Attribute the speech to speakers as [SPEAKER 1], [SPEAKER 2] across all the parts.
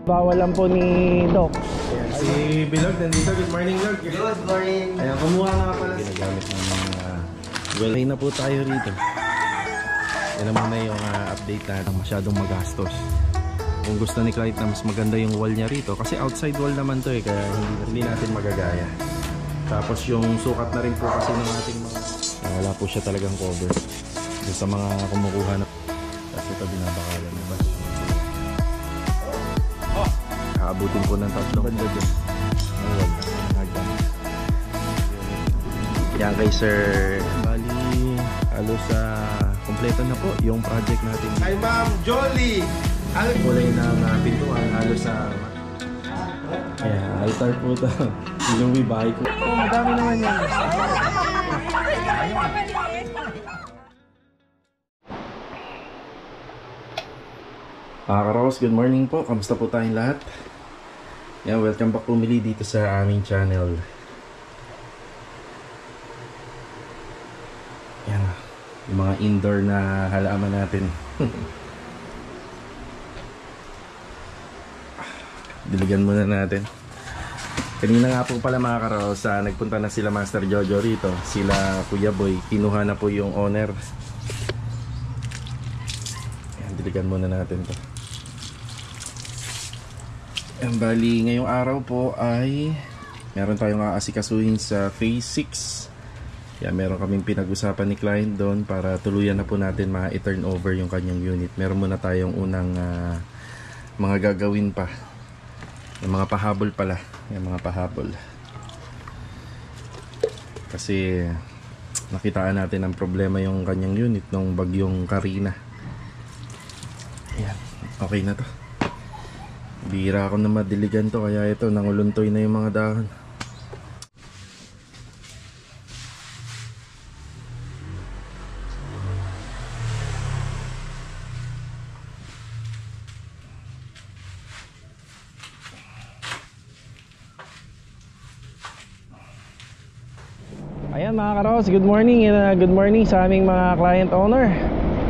[SPEAKER 1] Bawal lang po ni Doc.
[SPEAKER 2] Ayan, si Bilog nandito. Good morning, Log.
[SPEAKER 3] Good morning.
[SPEAKER 2] Ayan, kumuha nga pala. Ginagamit ng well, na po tayo rito. Yan naman na yung update natin. Masyadong magastos. Kung gusto ni Clyde na mas maganda yung wall niya rito, kasi outside wall naman to eh, kaya hindi natin magagaya. Tapos yung sukat na rin po kasi ng ating mga wala po siya talagang cover doon sa mga kumukuha na. Tapos ito binabakalan, diba? Aabutin po ng 3 banda dyan. Yan kay Sir Bali, halos kompleto na po yung project natin.
[SPEAKER 3] Hi Ma'am Jolly!
[SPEAKER 2] Kulay na pintuan, halos ayan, altar po ito. Louis, bahay ko. Oh, madami naman yan. Karos, good morning po. Kamusta po tayong lahat? Yan, welcome back po muli dito sa aming channel. Yan, yung mga indoor na halaman natin. Diligan muna natin. Kanina nga po pala mga karos, nagpunta na sila Master Jojo rito. Sila Kuya Boy, kinuha na po yung owner. Yan, diligan muna natin to. Yan, bali ngayong araw po ay meron tayong aasikasuhin sa phase 6. Yan, meron kaming pinag-usapan ni client doon para tuluyan na po natin ma-turn over yung kanyang unit. Meron muna tayong unang mga gagawin pa. Yung mga pahabol pala. Yung mga pahabol. Kasi nakitaan natin ang problema yung kanyang unit nung bagyong Karina. Ayan. Okay na to. Bihira ako na madiligan to. Kaya ito, nanguluntoy na yung mga dahon.
[SPEAKER 1] Ayan mga karos, good morning. Good morning sa aming mga client owner.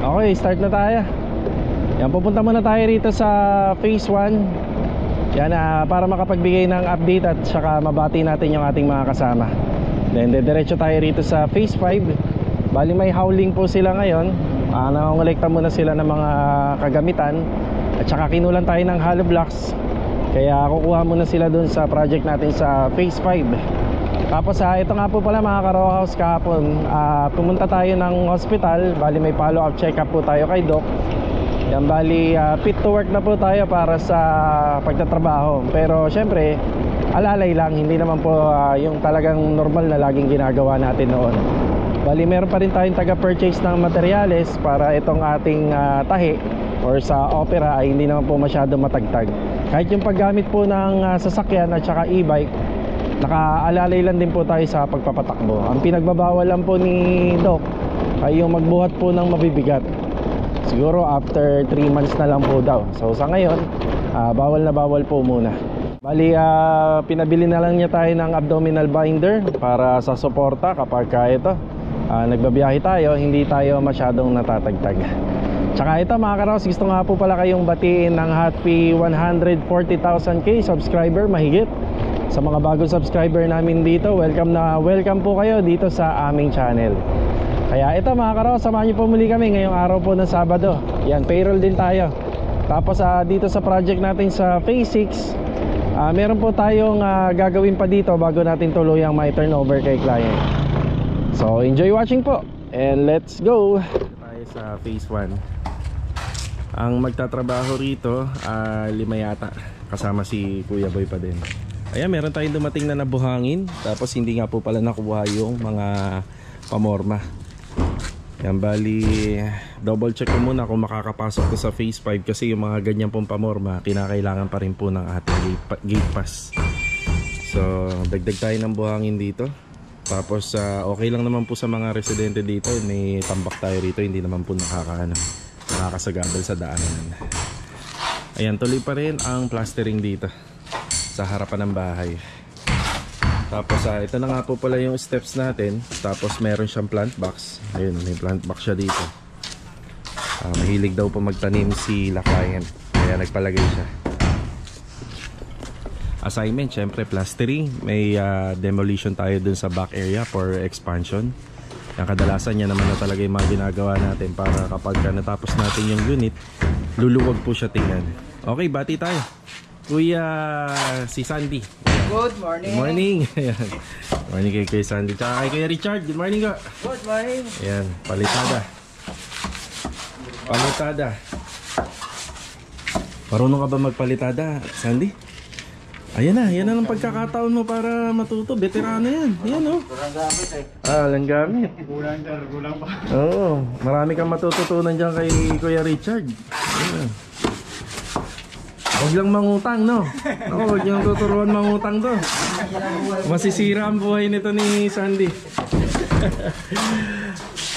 [SPEAKER 1] Okay, start na tayo. Yan, pupunta muna tayo rito sa phase 1. Yan, para makapagbigay ng update at saka mabati natin yung ating mga kasama. Then diretso tayo rito sa phase 5. Bali may howling po sila ngayon. Nangongolekta muna sila ng mga kagamitan. At saka kinulan tayo ng hollow blocks. Kaya kukuha muna sila dun sa project natin sa phase 5. Tapos ito nga po pala mga ka-row house, kahapon pumunta tayo ng hospital. Bali may follow up check up po tayo kay Doc. Yan, bali fit to work na po tayo para sa pagtatrabaho. Pero syempre alalay lang, hindi naman po yung talagang normal na laging ginagawa natin noon. Bali meron pa rin tayong taga-purchase ng materyales para itong ating tahi or sa opera ay hindi naman po masyado matagtag. Kahit yung paggamit po ng sasakyan at saka e-bike, nakaalalay lang din po tayo sa pagpapatakbo. Ang pinagbabawal lang po ni Doc ay yung magbuhat po ng mabibigat. Siguro after 3 months na lang po daw. So sa ngayon, bawal na bawal po muna. Bali, pinabili na lang niya tayo ng abdominal binder para sa suporta kapag ito nagbabiyahe tayo, hindi tayo masyadong natatagtag. Tsaka ito mga karos, gusto nga po pala kayong batiin ng happy 140,000k subscriber mahigit. Sa mga bagong subscriber namin dito, welcome na welcome po kayo dito sa aming channel. Kaya ito mga karos, samahan niyo po muli kami ngayong araw po ng Sabado. Yan, payroll din tayo. Tapos dito sa project natin sa phase 6, meron po tayong gagawin pa dito bago natin tuluyang may turnover kay client. So enjoy watching po and let's go.
[SPEAKER 2] Tayo sa phase 1. Ang magtatrabaho rito 5 yata, kasama si Kuya Boy pa din. Ayan, meron tayong dumating na nabuhangin. Tapos hindi nga po pala nakuha yung mga pamorma. Yan, bali double check ko muna kung makakapasok to sa phase 5. Kasi yung mga ganyan pong pamorma, kinakailangan pa rin po ng ating gate pass. So dagdag tayo ng buhangin dito. Tapos okay lang naman po sa mga residente dito. May tambak tayo rito, hindi naman po nakakasagabal sa daanan. Ayan, tuloy pa rin ang plastering dito sa harapan ng bahay. Tapos ito na nga po pala yung steps natin. Tapos meron siyang plant box. Ayun, may plant box siya dito. Mahilig daw po magtanim si la client, kaya nagpalagay siya. assignment, syempre plastering. May demolition tayo dun sa back area for expansion. Yung kadalasan yan naman na talaga yung mga ginagawa natin para kapag natapos natin yung unit, luluwag po siya tingnan. Okay, bati tayo. Kuya si Sandy.
[SPEAKER 3] Good morning.
[SPEAKER 2] Good morning. Ayan. Morning kay Kuya Sandy. Tsaka kay Kuya Richard. Good morning ka.
[SPEAKER 3] Good morning.
[SPEAKER 2] Ayan, palitada. Palitada. Marunong ka ba magpalitada, Sandy? Ayan na ng pagkakataon mo para matuto. Veterano yan. Ayan o.
[SPEAKER 3] Kurang gamit eh.
[SPEAKER 2] Walang gamit.
[SPEAKER 3] Kulang pa.
[SPEAKER 2] Oo, marami kang matututunan dyan kay Kuya Richard. Ayan. Huwag lang mangutang, no? Ako, huwag niyang tuturuan mangutang to. Masisira ang buhay nito ni Sandy.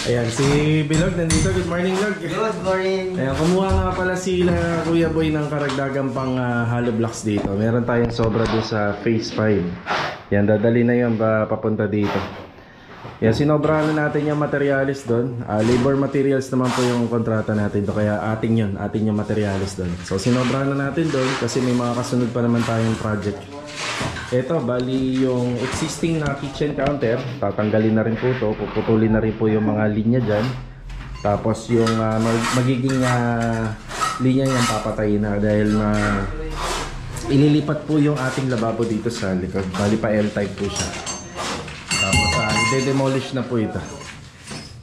[SPEAKER 2] Ayan, si Bilog nandito. Good morning, Log.
[SPEAKER 3] Good morning.
[SPEAKER 2] Ayan, kumuha nga pala sila Kuya Boy ng karagdagang pang hollow blocks dito. Meron tayong sobra doon sa phase 5. Yan, dadali na yun papunta dito. Yan, sinobrahan na natin yung materialis doon. Labor materials naman po yung kontrata natin doon. Kaya atin yung materialis doon. So sinobrahan na natin doon kasi may mga kasunod pa naman tayong project. Ito, bali yung existing na kitchen counter, tatanggalin na rin po ito, puputulin na rin po yung mga linya dyan. Tapos yung magiging linya yan papatayin na dahil ililipat po yung ating lababo dito sa likod. Bali pa L-type po siya. Tapos i-demolish na po ito.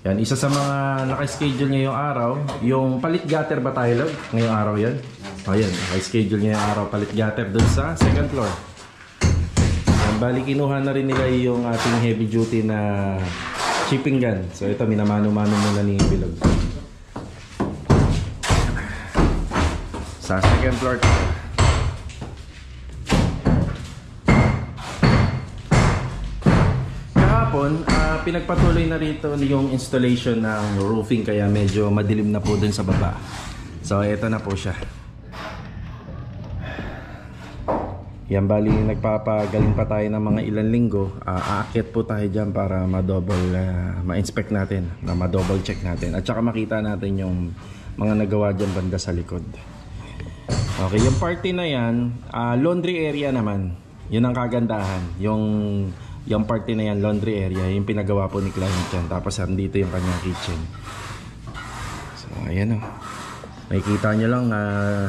[SPEAKER 2] Yan, isa sa mga naka-schedule niya yung araw, yung palit gutter ba tayo lang? Ngayong araw yan? O yan, naka-schedule niya yung araw, palit gutter dun sa second floor. Bali kinuha na rin nila yung ating heavy duty na chipping gun. So ito minamano-mano muna ni Bilog. Sa second floor. Kahapon, pinagpatuloy na rito yung installation ng roofing kaya medyo madilim na po dun sa baba. So ito na po siya. Yan, bali nagpapagaling pa tayo ng mga ilang linggo. Aakyat po tayo dyan para ma-inspect natin, ma-double check natin. At saka makita natin yung mga nagawa dyan banda sa likod. Okay, yung party na yan, laundry area naman. Yun ang kagandahan. Yung party na yan, laundry area, yung pinagawa po ni client dyan. Tapos andito yung kanyang kitchen. So, ayan o. Makikita nyo lang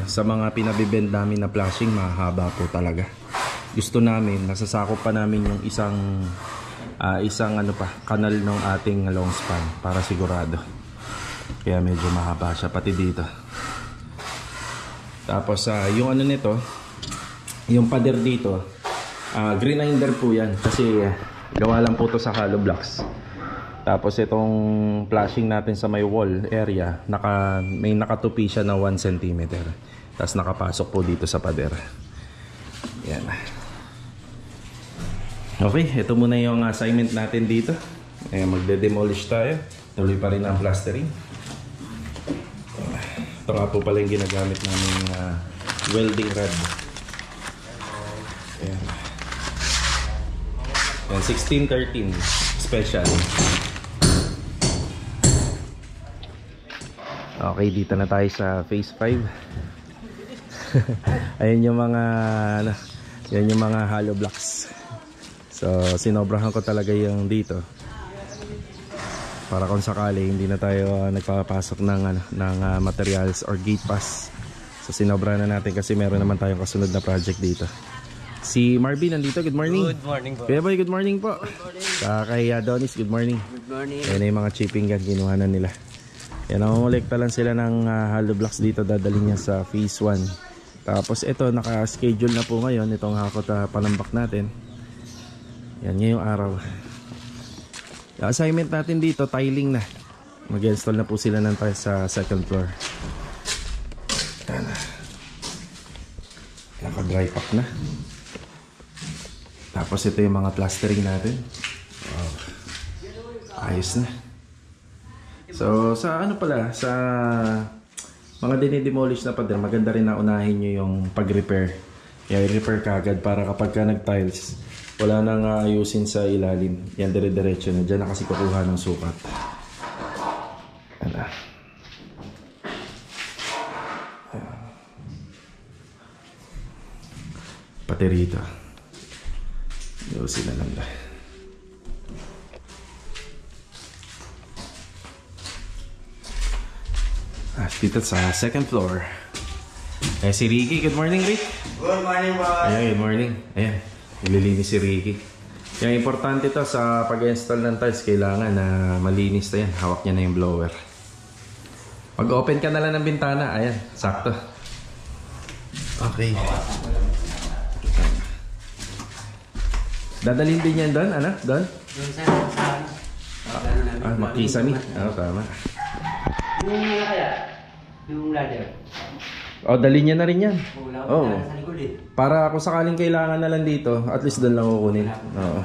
[SPEAKER 2] sa mga pinabibend namin na flashing, mahaba po talaga. Gusto namin, nasasakop pa namin yung isang kanal ng ating long span para sigurado. Kaya medyo mahaba siya pati dito. Tapos yung nito, yung pader dito, grinder po yan kasi gawa lang po to sa hollow blocks. Tapos itong flashing natin sa may wall area, may nakatupi siya na 1 cm. Tapos nakapasok po dito sa pader. Yan. Okay, ito muna yung assignment natin dito. Magde-demolish tayo. Tuloy pa rin ang plastering. Ito nga po pala yung ginagamit namin welding rod. Yan. Yan, 1613 special. Okay, dito na tayo sa phase 5. Ayun yung mga hollow blocks. So sinobrahan ko talaga yung dito para kung sakali hindi na tayo nagpapasok ng materials or gate pass. So sinobrahan na natin kasi meron naman tayong kasunod na project dito. Si Marvin nandito, good morning.
[SPEAKER 3] Good morning po.
[SPEAKER 2] Kuya Boy, good morning po. Kay Adonis, good morning.
[SPEAKER 3] Good morning.
[SPEAKER 2] Ayan yung mga chipping gun, kinuha na nila. Yan, nangongolekta lang sila ng hollow blocks dito, dadalhin niya sa phase 1. Tapos ito, naka-schedule na po ngayon itong hakot panambak natin. Yan, ngayong araw. Yung assignment natin dito, tiling na. Mag-install na po sila ng tiles sa second floor. Yan. Naka-dry pack na. Tapos ito yung mga plastering natin. Wow. Ayos na. So sa sa mga dinidemolish na pader, maganda rin na unahin nyo yung pag-repair. Kaya i-repair kagad para kapag ka nag-tiles, wala nang ayusin sa ilalim. Yan, dire-diretso na. Diyan na kasi kukuha ng sukat. Yan. Pati rito. Ayusin na lang ba. Dito sa second floor. Si Ricky. Good morning, Rick.
[SPEAKER 3] Good morning, boss.
[SPEAKER 2] Ayan, good morning. Ayan, nililinis si Ricky. Yung importante to sa pag-install ng tiles, kailangan na malinis na yan. Hawak niya na yung blower. Pag-open ka na lang ng bintana, ayan, sakto. Okay. Dadalhin din yan doon, ano? Doon?
[SPEAKER 3] Yung sa
[SPEAKER 2] Makisami. Tama.
[SPEAKER 3] Yung kaya? Yung ladder.
[SPEAKER 2] Dalhin niya na rin yan.
[SPEAKER 3] Oo. Sa likod eh.
[SPEAKER 2] Para kung sakaling kailangan na lang dito, at least doon lang kukunin. Oo.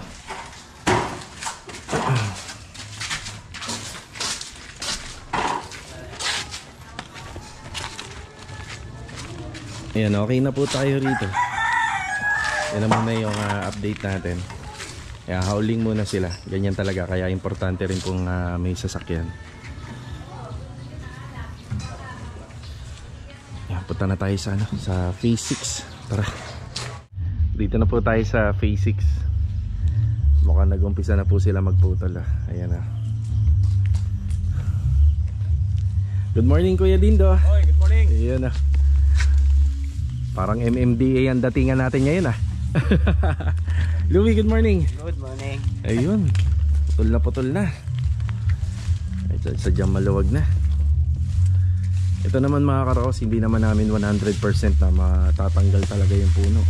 [SPEAKER 2] Ayan, okay na po tayo rito. Yan naman na yung update natin. Kaya hauling muna sila. Ganyan talaga. Kaya importante rin kung may sasakyan. Yan, punta na tayo sa, sa phase 6. Tara. Dito na po tayo sa phase 6. Mukhang nag-umpisa na po sila magputol. Ayan na. Good morning, Kuya Dindo.
[SPEAKER 3] Oy, good morning.
[SPEAKER 2] Ayan na. Parang MMDA ang datingan natin ngayon Louie, good morning.
[SPEAKER 3] Good morning.
[SPEAKER 2] Ayun, putol na. Ay, sadyang maluwag na. Ito naman mga karakos, hindi naman namin 100% na matatanggal talaga yung puno.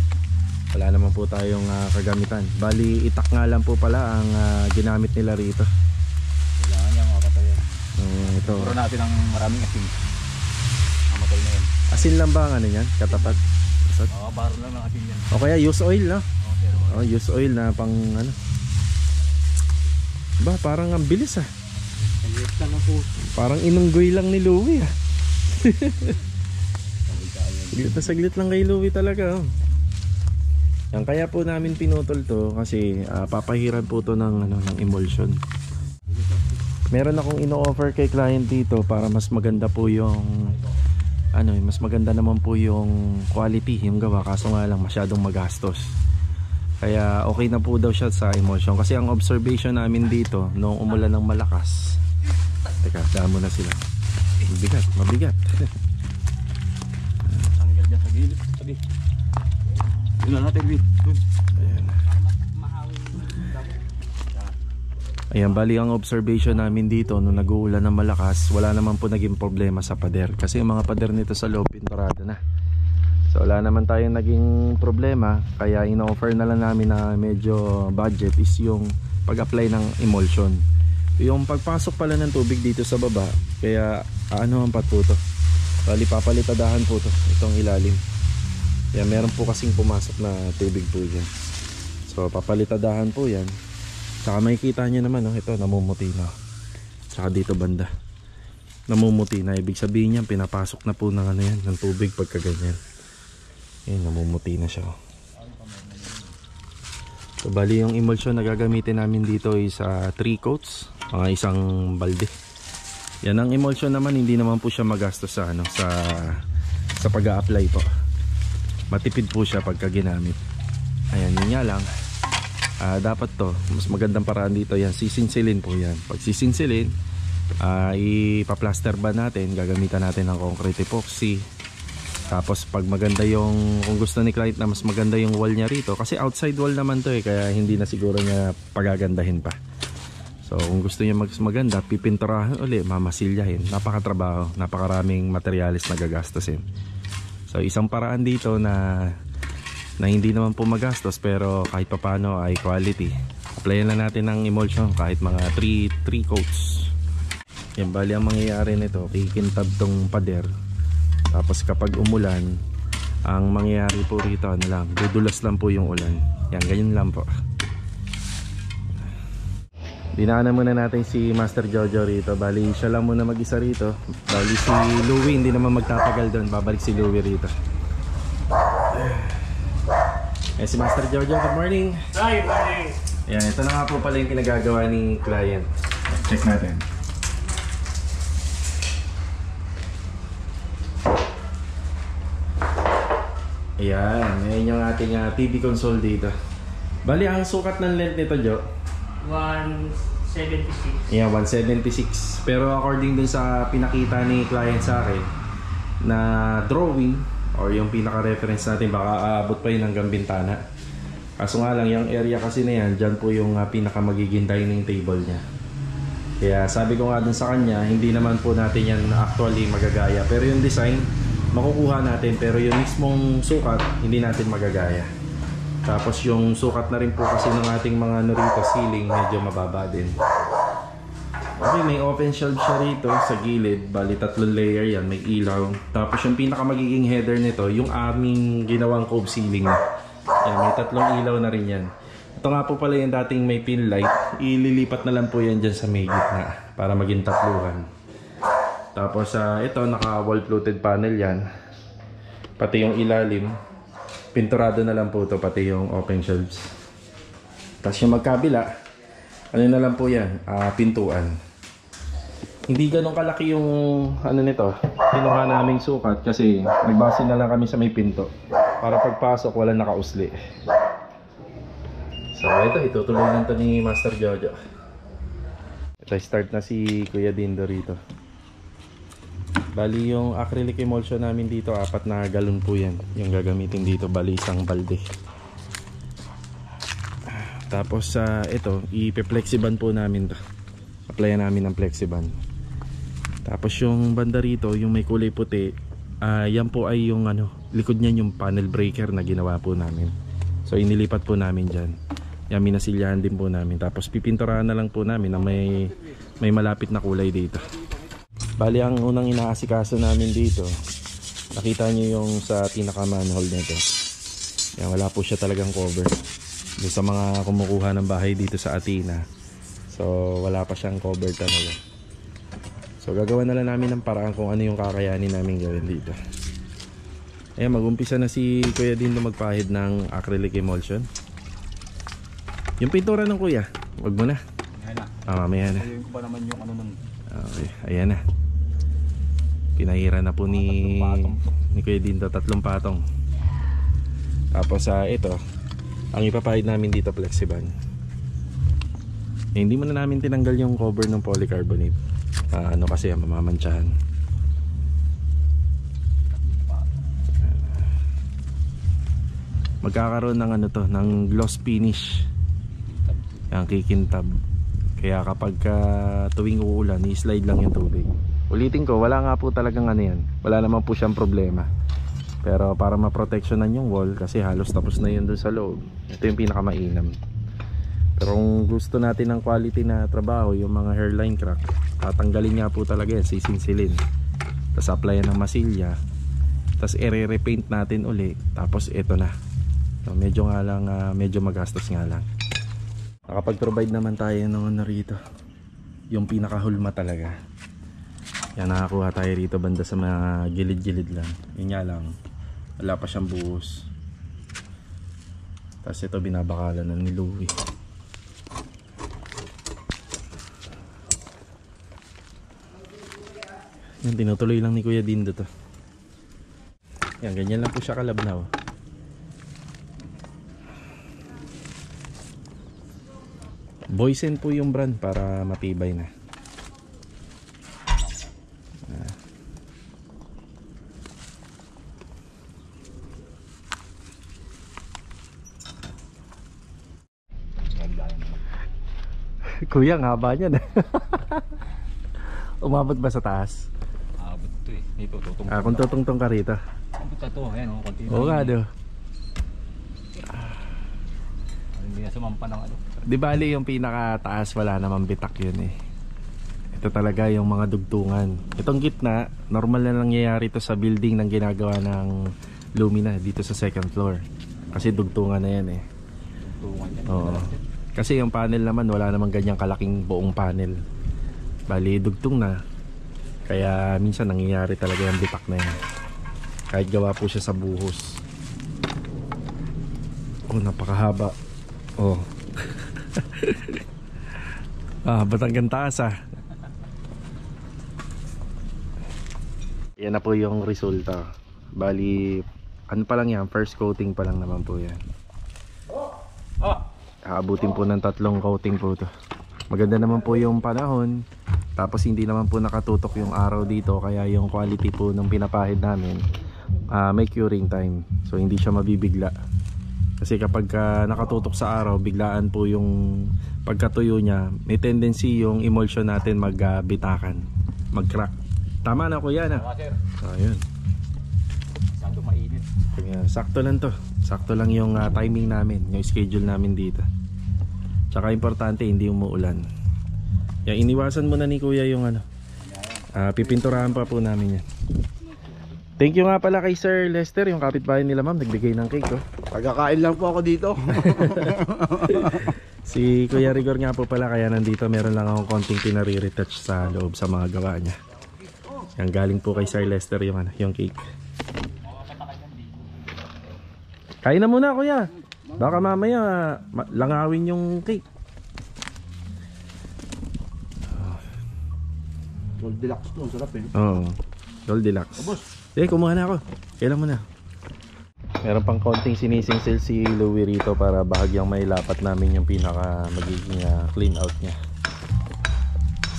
[SPEAKER 2] Wala naman po tayong kagamitan. Bali, itak nga lang po pala ang ginamit nila rito.
[SPEAKER 3] Kailangan niya mga katayan.
[SPEAKER 2] Ito.
[SPEAKER 3] Puro natin ang maraming asin. Namatay na yan.
[SPEAKER 2] Asin lang ba ang ano yan? Katapat?
[SPEAKER 3] Oo, baro lang ng asin yan.
[SPEAKER 2] O kaya use oil, no?
[SPEAKER 3] Oo, pero
[SPEAKER 2] Use oil na pang ano. Ba, parang ang bilis
[SPEAKER 3] Ayos lang ang puso.
[SPEAKER 2] Parang inunggoy lang ni Louie saglit lang kay Louie talaga Yan, kaya po namin pinutol to kasi papahiran po to ng, ng emulsion. Meron akong ino-offer kay client dito para mas maganda po yung mas maganda naman po yung quality yung gawa, kaso nga lang masyadong magastos. Kaya okay na po daw siya sa emulsion kasi ang observation namin dito nung umulan ng malakas. Teka, damo na sila. Mabigat.
[SPEAKER 3] Tanggal dyan sa gilid. Sige. Yun na natin, Vic.
[SPEAKER 2] Ayan. Ayan, bali ang observation namin dito nung nag-uulan ng malakas, wala naman po naging problema sa pader. Kasi yung mga pader nito sa loob, pinturado na. So wala naman tayong naging problema. Kaya ino-offer na lang namin na medyo budget is yung pag-apply ng emulsion. Yung pagpasok pala ng tubig dito sa baba, kaya aanohan pa po to. Bali papalitadahan po to, itong ilalim. Kaya meron po kasing pumasok na tubig po dyan. So papalitadahan po yan. Saka makikita nyo naman ito namumuti na. Saka dito banda namumuti na, ibig sabihin niyan pinapasok na po ng ng tubig pagka ganyan. Ayan, namumuti na siya. So bali yung emulsion na gagamitin namin dito is 3 coats, mga isang balde. Yan, ang emulsion naman hindi naman po siya magastos sa sa pag-a-apply po. Matipid po siya pagka ginamit. Ayan, yun nga lang. Dapat to, mas magandang paraan dito yan, sisinsilin po yan. Pag sisinsilin, ipa-plaster ba natin, gagamitan natin ng concrete epoxy. Tapos pag maganda yung, kung gusto ni client na mas maganda yung wall niya rito, kasi outside wall naman to kaya hindi na siguro niya pagagandahin pa. So kung gusto niya mas maganda, pipinturahan uli, mamasilyahin. Napakatrabaho, napakaraming materialis na gagastusin. So isang paraan dito na hindi naman po magastos pero kahit papano ay quality. Applyan lang natin ng emulsion kahit mga 3 coats. Yan, bali ang mangyayari nito, kikintab tong pader. Tapos kapag umulan, ang mangyayari po rito dudulas lang po yung ulan. Yan, ganyan lang po. Dinaanan muna natin si Master Jojo rito. Bali siya lang muna mag-isa rito. Bali si Louie hindi naman magtatagal doon. Babalik si Louie rito. Si Master Jojo, good morning.
[SPEAKER 3] Hi, good morning.
[SPEAKER 2] Yan, ito na nga po pala yung pinagagawa ni client. Check natin. Ayan yung ating TV console dito. Bali, ang sukat ng length nito, Jo?
[SPEAKER 4] 176.
[SPEAKER 2] Yeah, 176. Pero according dun sa pinakita ni client sa akin na drawing or yung pinaka-reference natin, baka aabot pa yun hanggang bintana. Kaso nga lang, yung area kasi na yan, dyan po yung pinaka magiging dining table niya. Kaya sabi ko nga dun sa kanya, hindi naman po natin yan actually magagaya. Pero yung design, makukuha natin. Pero yung mismong sukat, hindi natin magagaya. Tapos yung sukat na rin po kasi ng ating mga ano rito, ceiling, medyo mababa din. Okay, may open shelf siya rito sa gilid. Bali, 3 layer yan, may ilaw. Tapos yung pinaka magiging header nito, yung aming ginawang cove ceiling. Yan, may 3 ilaw na rin yan. Ito nga po pala yung dating may pin light. Ililipat na lang po yan dyan sa may gitna para maging 3. Tapos ito, naka wall fluted panel yan. Pati yung ilalim, pinturado na lang po ito, pati yung open shelves. Tapos yung magkabila, ano na lang po yan, pintuan. Hindi ganun kalaki yung ano nito, kinuha naming sukat kasi nagbase na lang kami sa may pinto para pagpasok wala nakausli. So ito, itutuloy lang ito ni Master Jojo. Ito, start na si Kuya Dindo rito. Bali yung acrylic emulsion namin dito, 4 na galon po yan yung gagamitin dito, bali isang balde. Tapos ito, ipe-flexiban po namin to. Applyan namin ng flexiban. Tapos yung banda rito, yung may kulay puti, yan po ay yung ano, likod niyan yung panel breaker na ginawa po namin. So inilipat po namin dyan. Yan, minasilyahan din po namin. Tapos pipinturahan na lang po namin na may malapit na kulay dito. Bali, ang unang inaasikaso namin dito, nakita nyo yung sa pinaka manhole nito. Yan, wala po siya talagang cover. Doon sa mga kumukuha ng bahay dito sa Athena, so wala pa siyang cover talaga. So gagawa na lang namin ng paraan kung ano yung kakayanin namin gawin dito. Ayan, mag-umpisa na si Kuya Dindo magpahid ng acrylic emulsion. Yung pintura ng Kuya, wag mo na. Mamaya na.
[SPEAKER 3] Ayun ko ba naman yung ano nun.
[SPEAKER 2] Okay, ayan na. Pinahira na po ni Kuya Dindo 3 patong. Tapos ito, ang ipapahid namin dito flexiban. Hindi mo na namin tinanggal yung cover ng polycarbonate. Ano kasi mamamantsahan. Magkakaroon ng ano to, ng gloss finish. Yung kikintab. Kaya kapag tuwing uulan, i-slide lang yung tubig. Ulitin ko, wala nga po talagang ano yan. Wala naman po siyang problema. Pero para ma-protectionan yung wall, kasi halos tapos na yun dun sa loob, ito yung pinakamainam. Pero kung gusto natin ng quality na trabaho, yung mga hairline crack, tatanggalin nga po talaga yan, sisinsilin. Tapos applyan ng masilya. Tapos i-repaint natin uli. Tapos ito na. So, medyo nga lang, medyo magastos nga lang. Nakapag-provide naman tayo ng ano rito, yung pinakahulma talaga. Yan, nakakuha tayo rito banda sa mga gilid-gilid lang. Yun nga lang, wala pa siyang buhos. Tapos ito binabakalan na ni Louie. Yan, tinutuloy lang ni Kuya Dindo to. Yan, ganyan lang po siya kalabnaw. Boysen po yung brand para matibay na. Kuya, ang haba niyan. Umabot ba sa taas?
[SPEAKER 3] Abot to eh. May tututong.
[SPEAKER 2] Kung tutungtong ka rito.
[SPEAKER 3] Abot na to. Ayan o.
[SPEAKER 2] Oo nga do.
[SPEAKER 3] Hindi na sumampa ng ano.
[SPEAKER 2] Di bali yung pinakataas wala namang bitak yun eh. Ito talaga yung mga dugtungan. Itong gitna, normal na nangyayari to sa building ng ginagawa ng Lumina dito sa 2nd floor. Kasi dugtungan na yan eh.
[SPEAKER 3] Tungan yan.
[SPEAKER 2] Oo. Kasi yung panel naman wala namang ganyang kalaking buong panel. Bali dugtong na. Kaya minsan nangyayari talaga yung bitak na yan. Kahit gawa po siya sa buhos. Oh, napakahaba. Oh. Ba't hanggang taas Yan na po yung resulta. Bali ano pa lang yan, first coating pa lang naman po yan. Aabutin po ng 3 coating po to. Maganda naman po yung panahon, tapos hindi naman po nakatutok yung araw dito, kaya yung quality po ng pinapahid namin may curing time, so hindi siya mabibigla. Kasi kapag nakatutok sa araw, biglaan po yung pagkatuyo niya, may tendency yung emulsion natin magbitakan, mag-crack. Tama na kuya na. So ayun.
[SPEAKER 3] Masyado mainit.
[SPEAKER 2] Kaya sakto lang to. Sakto lang yung timing namin, yung schedule namin dito. Tsaka importante hindi umuulan. Kaya iniwasan muna ni kuya yung ano. Pipinturahan pa po namin yan. Thank you nga pala kay Sir Lester, yung kapitbahay nila ma'am, nagbigay ng cake oh.
[SPEAKER 4] Pagkakain lang po ako dito.
[SPEAKER 2] Si Kuya Rigor nga po pala, kaya nandito meron lang akong konting pinare-retouch sa loob sa mga gawa niya. Yan, galing po kay Sir Lester yung, yung cake. Kain na muna kuya, baka mamaya langawin yung cake.
[SPEAKER 4] Goldilocks to, sarap eh.
[SPEAKER 2] Oo, Goldilocks. Kumuha na ako. Kailan mo na. Meron pang konting sinisingsil si Louie rito para bahagyang may lapat namin yung pinaka magiging clean out niya.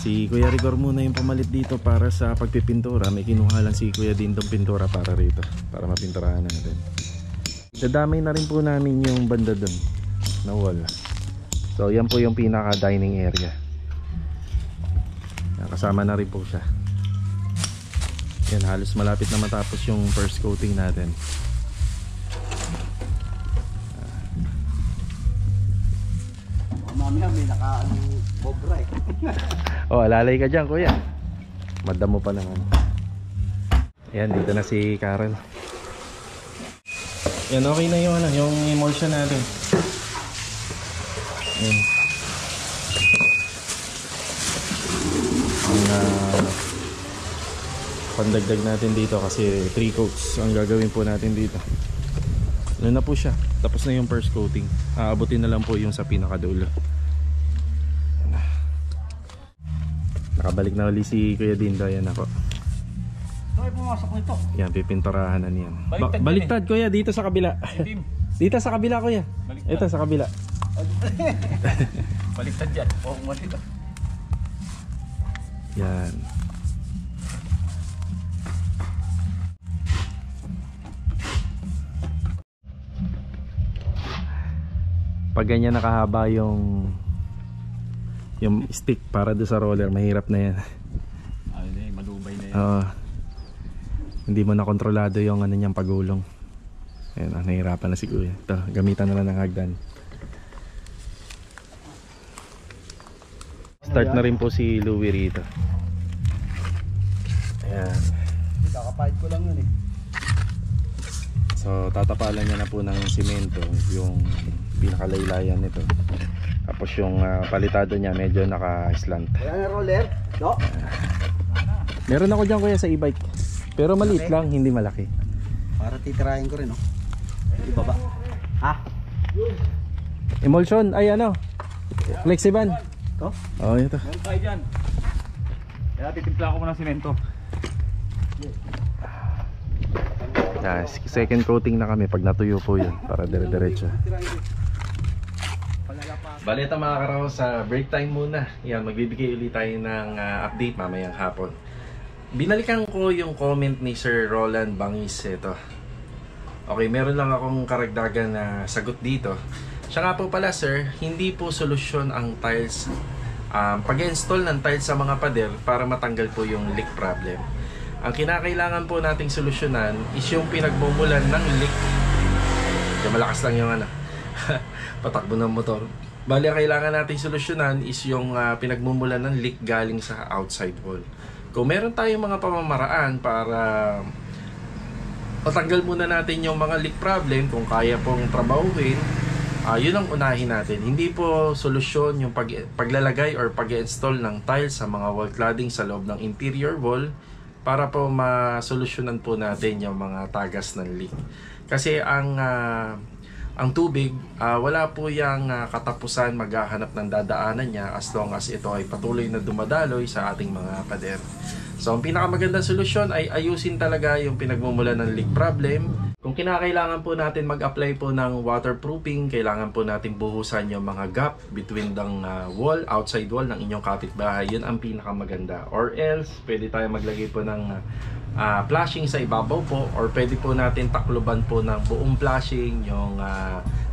[SPEAKER 2] Si Kuya Rigor muna yung pamalit dito para sa pagpipintura. May kinuha lang si Kuya Dindong pintura para rito, para mapinturahan natin. Dadamay na rin po namin yung banda dun na wall. So yan po yung pinaka dining area. Kasama na rin po siya. Yan, halos malapit na matapos yung first coating natin.
[SPEAKER 4] Mamaya may naka-bobra eh.
[SPEAKER 2] Oh, alalay ka dyan kuya. Madamo pa naman. Ayan, dito na si Carol. Yan, okay na yung, yung emulsion natin. Yan. Pandagdag natin dito kasi 3 coats ang gagawin po natin dito. Ano na po siya, tapos na yung first coating. Aabutin na lang po yung sa pinakadulo. Nakabalik na ulit si Kuya Dindo. Ayan ako.
[SPEAKER 3] Ay, pumasok nito.
[SPEAKER 2] Yan, pipinturahan na niyan.
[SPEAKER 3] Baliktad
[SPEAKER 2] Baliktad kuya, dito sa kabila. Dito sa kabila kuya.
[SPEAKER 3] Baliktad.
[SPEAKER 2] Ito sa kabila.
[SPEAKER 3] Baliktad dyan. Oo, malito.
[SPEAKER 2] Yan. Pag ganyan nakahaba yung stick para do sa roller, mahirap na yan.
[SPEAKER 3] Ayun eh, malubay na yan.
[SPEAKER 2] Oo. Hindi mo na kontrolado yung ano niyang pagulong. Ayun, nahihirapan na si Kuya. Ito, gamitan na lang ng hagdan. Start na rin po si Louie rito. Ayan.
[SPEAKER 4] Kakapahid ko lang yun eh.
[SPEAKER 2] So tatapalan niya na po ng simento yung pinakalaylayan nito. Tapos yung palitado niya medyo naka-slant.
[SPEAKER 4] Wala na roller? No?
[SPEAKER 2] Meron ako dyan kuya sa e-bike. Pero maliit lang, hindi malaki.
[SPEAKER 4] Para titirahin ko rin oh. Iba ba? Ha?
[SPEAKER 2] Emulsion, ay ano? Flexiban.
[SPEAKER 4] To?
[SPEAKER 2] Oh, ito.
[SPEAKER 3] Meron tayo dyan. Kaya titimpla ko muna ng simento.
[SPEAKER 2] Second coating na kami pag natuyo po yun para dire-diretso. Balita mga karaw, sa break time muna. Yan, magbibigay ulit tayo ng update mamayang hapon. Binalikan ko yung comment ni Sir Roland Bangis. Ito. Okay, meron lang akong karagdagan na sagot dito. Siya nga po pala sir, hindi po solusyon ang tiles, pag-install ng tiles sa mga pader para matanggal po yung leak problem. Ang kinakailangan po nating solusyonan is yung pinagmumulan ng leak. Kaya malakas lang yung ano, patakbo ng motor. Bali, ang kailangan nating solusyonan is yung pinagmumulan ng leak galing sa outside wall. Kung meron tayong mga pamamaraan para matanggal muna natin yung mga leak problem, kung kaya pong trabahuin, yun ang unahin natin. Hindi po solusyon yung paglalagay or pag-install ng tiles sa mga wall cladding sa loob ng interior wall para po masolusyonan po natin yung mga tagas ng leak. Kasi ang tubig, wala po yung katapusan, maghahanap ng dadaanan niya as long as ito ay patuloy na dumadaloy sa ating mga pader. So ang pinakamagandang solusyon ay ayusin talaga yung pinagmumulan ng leak problem. Kung Kung kinakailangan po natin mag-apply po ng waterproofing, kailangan po natin buhusan yung mga gap between the wall, outside wall ng inyong kapitbahay. Yun ang pinakamaganda. Or else, pwede tayo maglagay po ng flashing sa ibabaw po, or pwede po natin takloban po ng buong flashing yung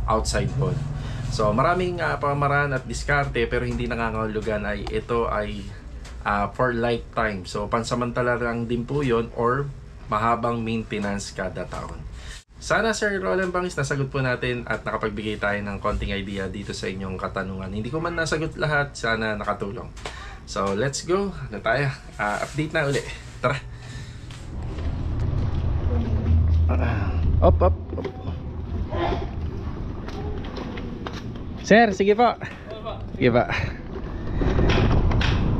[SPEAKER 2] outside wall. So maraming pamaraan at diskarte, pero hindi nangangahulugan ay ito ay for lifetime. So pansamantala lang din po yun, or mahabang maintenance kada taon. Sana Sir Roland Bangis, nasagot po natin at nakapagbigay tayo ng konting idea dito sa inyong katanungan. Hindi ko man nasagot lahat, sana nakatulong. So let's go, ano tayo? Update na uli. Tara.
[SPEAKER 1] Op. Sir, sige po. Sige pa.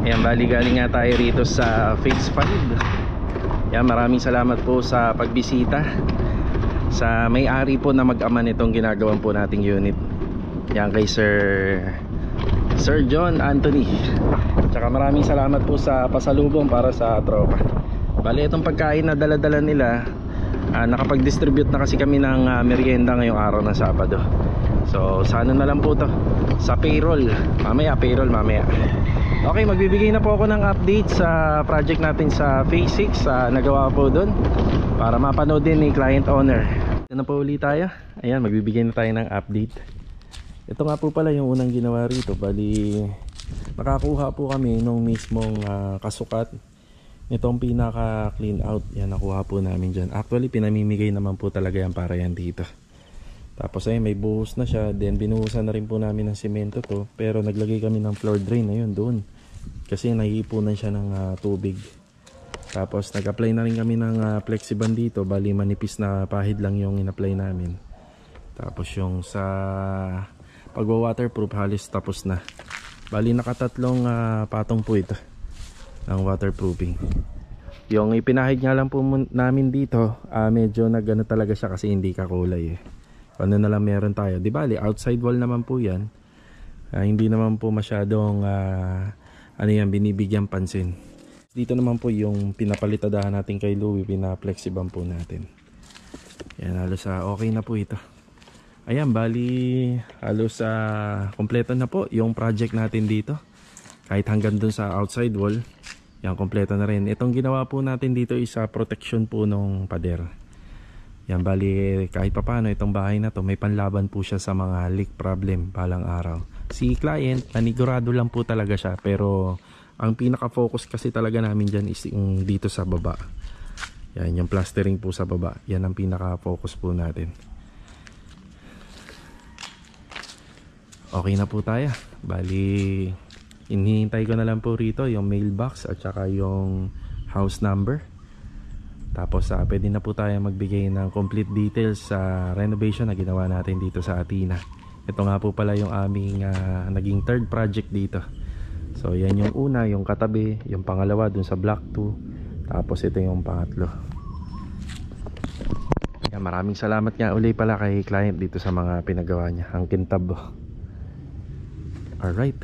[SPEAKER 1] Ayan, bali galing nga tayo rito sa Phase 5. Ayan, maraming salamat po sa pagbisita sa may-ari po na mag-ama nitong ginagawan po nating unit. Yan kay Sir John Anthony. Tsaka maraming salamat po sa pasalubong para sa tropa. Bali itong pagkain na dala-dala nila, nakapag-distribute na kasi kami ng merienda ngayong araw ng Sabado. So sana na lang po to sa payroll. Mamaya. Okay, magbibigay na po ako ng update sa project natin sa Phase 6 nagawa po doon para mapanood din ni client owner. Ito na po ulit tayo. Ayan, magbibigay na tayo ng update. Ito nga po pala yung unang ginawa rito. Bali nakakuha po kami nung mismong kasukat nitong pinaka clean out. Yan, nakuha po namin dyan. Actually pinamimigay naman po talaga yan para yan dito. Tapos ay may buhos na siya, then binuhusan na rin po namin ng semento to, pero naglagay kami ng floor drain na yun doon kasi naiipunan siya ng tubig. Tapos nag-apply na rin kami ng flexiband dito, bali manipis na pahid lang yung in-apply namin. Tapos yung sa pagwa-waterproof halos tapos na. Bali nakatatlong patong po ito ng waterproofing. Yung ipinahid nga lang po namin dito, medyo nagano talaga siya kasi hindi kakulay eh. Ano na lang meron tayo, di bali outside wall naman po yan. Hindi naman po masyadong binibigyan pansin. Dito naman po yung pinapalitadahan natin kay Louie, pinaplexiban po natin. Yan, halos okay na po ito. Ayan, bali halos kompleto na po yung project natin dito. Kahit hanggang dun sa outside wall, yan kompleto na rin. Itong ginawa po natin dito is protection po ng pader. Yan, bali kahit papano itong bahay na to may panlaban po siya sa mga leak problem balang araw. Si client nanigurado lang po talaga siya, pero ang pinaka-focus kasi talaga namin dyan is yung dito sa baba. Yan, yung plastering po sa baba. Yan ang pinaka-focus po natin. Okay na po tayo. Bali hinihintay ko na lang po rito yung mailbox at saka yung house number. Tapos pwede na po tayo magbigay ng complete details sa renovation na ginawa natin dito sa Athena. Ito nga po pala yung aming naging third project dito. So yan yung una, yung katabi, yung pangalawa dun sa block 2. Tapos ito yung pangatlo. Yan, maraming salamat nga uli pala kay client dito sa mga pinagawa niya. Ang kintab. Alright.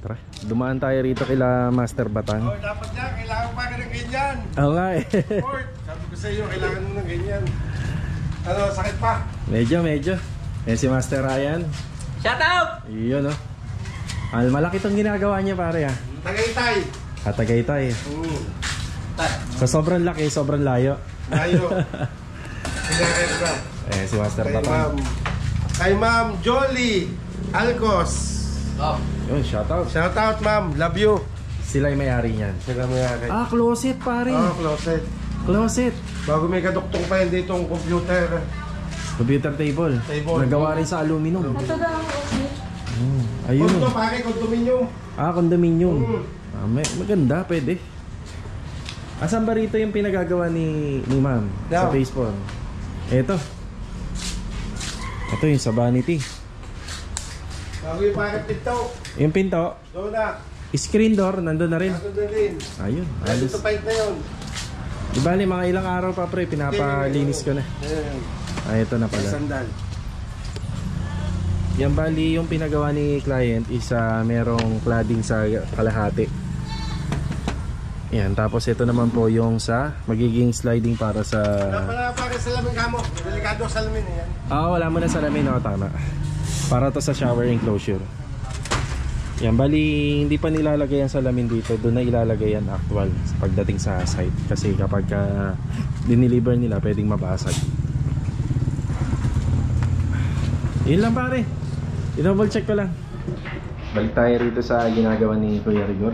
[SPEAKER 1] Tara, dumaan tayo rito kila Master Batang.
[SPEAKER 3] Oh, dapat na, kailangan pa ka ng ganyan.
[SPEAKER 1] Oo nga eh.
[SPEAKER 3] Ford, sabi ko sa iyo, kailangan mo ng ganyan. Ano, sakit pa?
[SPEAKER 1] Medyo. Yan si Master Ryan.
[SPEAKER 5] Shout out!
[SPEAKER 1] Yun oh. Malaki itong ginagawa niya pare ah.
[SPEAKER 3] Tagaytay.
[SPEAKER 1] Tagaytay. Sa sobrang laki, sobrang layo.
[SPEAKER 3] Layo. Kailangan ka.
[SPEAKER 1] Si Master
[SPEAKER 3] Kay
[SPEAKER 1] Batang.
[SPEAKER 3] Kay Ma'am Jolie Alcos.
[SPEAKER 5] Oh.
[SPEAKER 1] Yun, shout out.
[SPEAKER 3] Shout out ma'am, love you.
[SPEAKER 1] Sila yung may-ari niyan.
[SPEAKER 3] Sila mo yan.
[SPEAKER 1] Closet pare.
[SPEAKER 3] Closet.
[SPEAKER 1] Closet.
[SPEAKER 3] Bago may kaduktong pa hindi itong computer.
[SPEAKER 1] Computer table. Nagawa rin sa aluminum. Ayun.
[SPEAKER 3] Kondo pare, condominium.
[SPEAKER 1] Condominium. Maganda, pwede. Asan ba rito yung pinagagawa ni ma'am sa baseball? Ito yung sa vanity.
[SPEAKER 3] Bago yung pare pinto.
[SPEAKER 1] Yung pinto,
[SPEAKER 3] Doon na.
[SPEAKER 1] screen door, nandun na rin.
[SPEAKER 3] Nandun na rin.
[SPEAKER 1] Ayun.
[SPEAKER 3] Nandun sa paint na yun.
[SPEAKER 1] Di bali, mga ilang araw pa pre, pinapalinis ko na. Ito na pala.
[SPEAKER 3] Sandal.
[SPEAKER 1] Yan bali, yung pinagawa ni client is merong cladding sa kalahati.
[SPEAKER 2] Yan, tapos ito naman po yung sa magiging sliding para sa...
[SPEAKER 3] Wala pa rin salamin ka mo. Delikado salamin yan.
[SPEAKER 2] Wala mo na salamin, tama. Para to sa shower enclosure. Yan, bali hindi pa nilalagay ang salamin dito. Doon na ilalagay yan actual pagdating sa site. Kasi kapag dineliver nila, pwedeng mabasag. Yun lang pare. I-double check ko lang. Balik tayo rito sa ginagawa ni Kuya Rigor.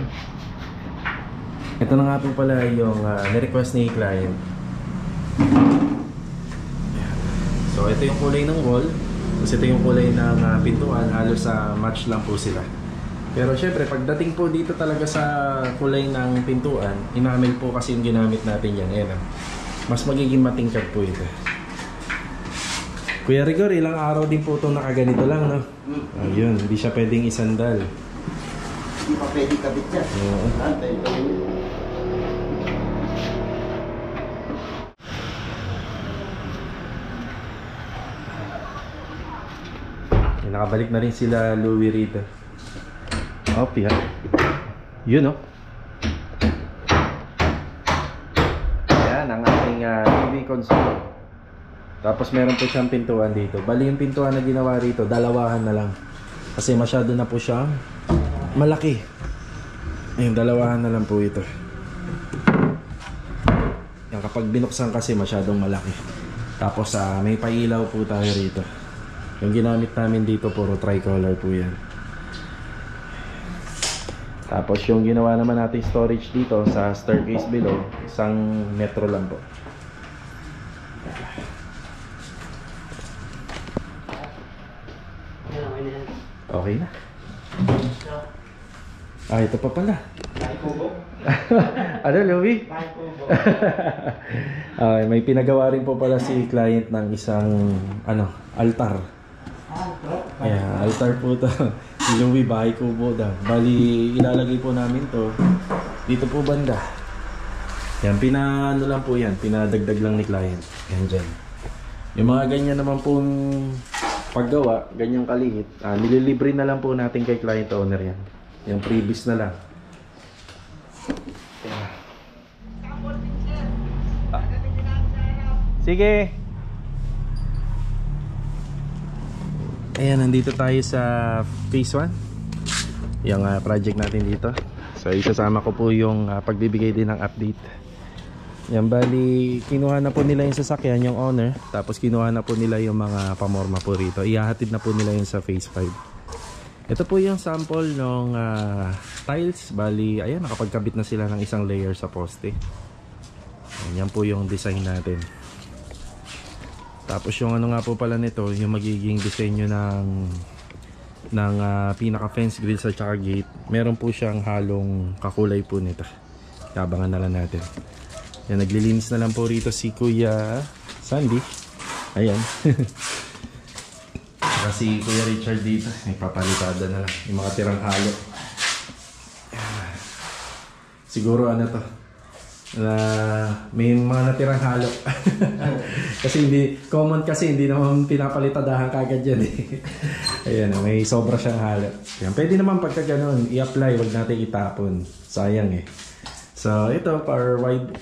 [SPEAKER 2] Ito na nga po pala yung ni-request ni client. So ito yung kulay ng wall. Tapos ito yung kulay ng pintuan. Halos match lang po sila. Pero syempre pagdating po dito talaga sa kulay ng pintuan, enamel po kasi yung ginamit natin yan. Ayan, mas magiging matingkad po ito. Kuya Rigor, ilang araw din po itong nakaganito lang, no? Ayun, hindi siya pwedeng isandal.
[SPEAKER 4] Hindi pa pwede kabit yan.
[SPEAKER 2] Oo. Nakabalik na rin sila Louie rito. Piha. Yun, no? Ayan, ang ating TV console. Tapos meron po siyang pintuan dito. Bali yung pintuan na ginawa rito, dalawahan na lang. Kasi masyado na po siyang malaki. Ayun, dalawahan na lang po ito. Yan, kapag binuksan kasi masyadong malaki. Tapos may pailaw po tayo rito. Yung ginamit namin dito puro tricolor po yan. Tapos yung ginawa naman natin storage dito sa staircase below, isang metro lang po. Okay na. Ito pa pala. Ano, Louie? Okay, may pinagawa rin po pala si client ng isang altar. Altar po to. Si Louie, bahay kubo daw. Bali, ilalagay po namin to dito po banda. Yan, pinano lang po yan. Pinadagdag lang ni client. Yan dyan. Yung mga ganyan naman pong paggawa, ganyang kaliit, nililibre na lang po natin kay client owner yan. Yung previous na lang. Sige. Ayan, nandito tayo sa phase 1. Yung project natin dito. So isasama ko po yung pagbibigay din ng update. Yan, bali kinuha na po nila yung sasakyan, yung owner. Tapos kinuha na po nila yung mga pamorma po rito. Ihahatid na po nila yung sa phase 5. Ito po yung sample ng tiles. Bali, ayan, nakapagkabit na sila ng isang layer sa poste. Yan po yung design natin. Tapos yung nga po pala nito, yung magiging disenyo ng pinaka fence grill sa tsaka gate. Meron po siyang halong kakulay po nito. Kabangan na lang natin. Yan, naglilinis na lang po rito si Kuya Sandy. Ayan. Saka si Kuya Richard dito. May papalitada na lang yung mga tirang halo. Siguro to, may mga natirang halo. Kasi hindi naman pinapalitadahan kagad yan eh. Ayan, may sobra siyang halo. Ayan, pwede naman pagka ganun i-apply, wag natin itapon, sayang eh. So ito, para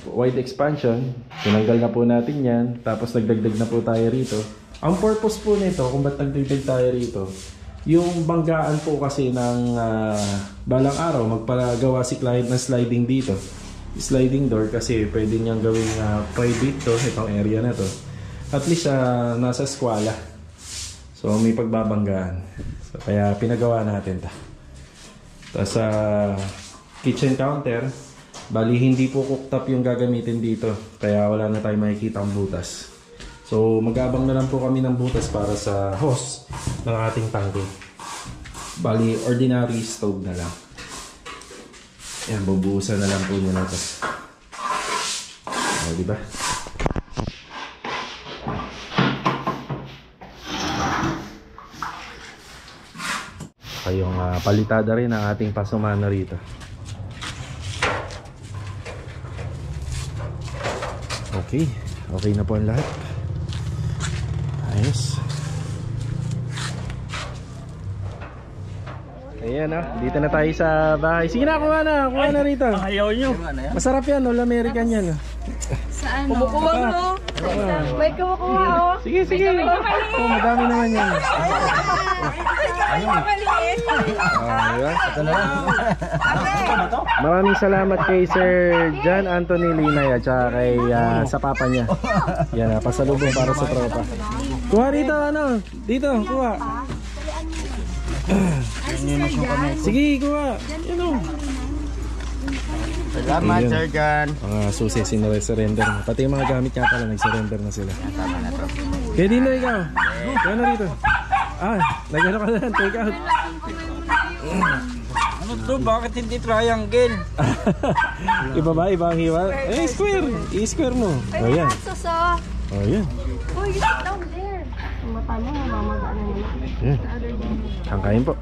[SPEAKER 2] wide expansion, tinanggal na po natin yan. Tapos nagdagdag na po tayo rito. Ang purpose po nito, kung ba't nagdagdag tayo rito, yung banggaan po kasi ng balang araw, magpagawa si client ng sliding dito, sliding door, kasi pwede niyang gawing private to, itong area na to. At least nasa eskwela, so may pagbabanggaan. So kaya pinagawa natin ta. Tapos sa kitchen counter, bali hindi po cooktop yung gagamitin dito, kaya wala na tayo makikita ang butas. So mag-abang na lang po kami ng butas para sa hose ng ating tangke. Bali ordinary stove na lang. Yan, bubuhusan na lang po nyo na ito. O, diba? Kayong palitada rin ang ating pasumano rito. Okay. Okay na po ang lahat. Ayos.
[SPEAKER 1] Ayan oh, dito na tayo sa bahay. Sige na, kuha na rito.
[SPEAKER 5] Ayaw nyo.
[SPEAKER 1] Masarap yan, all American yan.
[SPEAKER 6] Saan? Kumukuha mo. May kumukuha oh.
[SPEAKER 1] Sige. Oh, madami naman yan.
[SPEAKER 6] Maliit.
[SPEAKER 1] Diba? Maraming salamat kay Sir John Anthony Linay at saka kay sa papa niya. Yan, pasalubong para sa tropa. Kuha rito, dito, kuha. Sige, kuha. Yan o.
[SPEAKER 4] Salamat,
[SPEAKER 1] Ayun.
[SPEAKER 4] Sir John.
[SPEAKER 1] Mga susi, sinurrender na. Pati yung mga gamit nga pala, nag-surrender na sila. Kaya Dino, ikaw. Kuha na rito. Nagano ka na, take out.
[SPEAKER 5] Ano to? Bakit hindi triangle?
[SPEAKER 1] Iba ba? Iba ang hiwa? Square. I-square mo. O yan.
[SPEAKER 6] Suso.
[SPEAKER 1] O yan.
[SPEAKER 6] Uy, you sit down there. Mata mo, mamagaan na naman.
[SPEAKER 1] Yan. Ang kain po.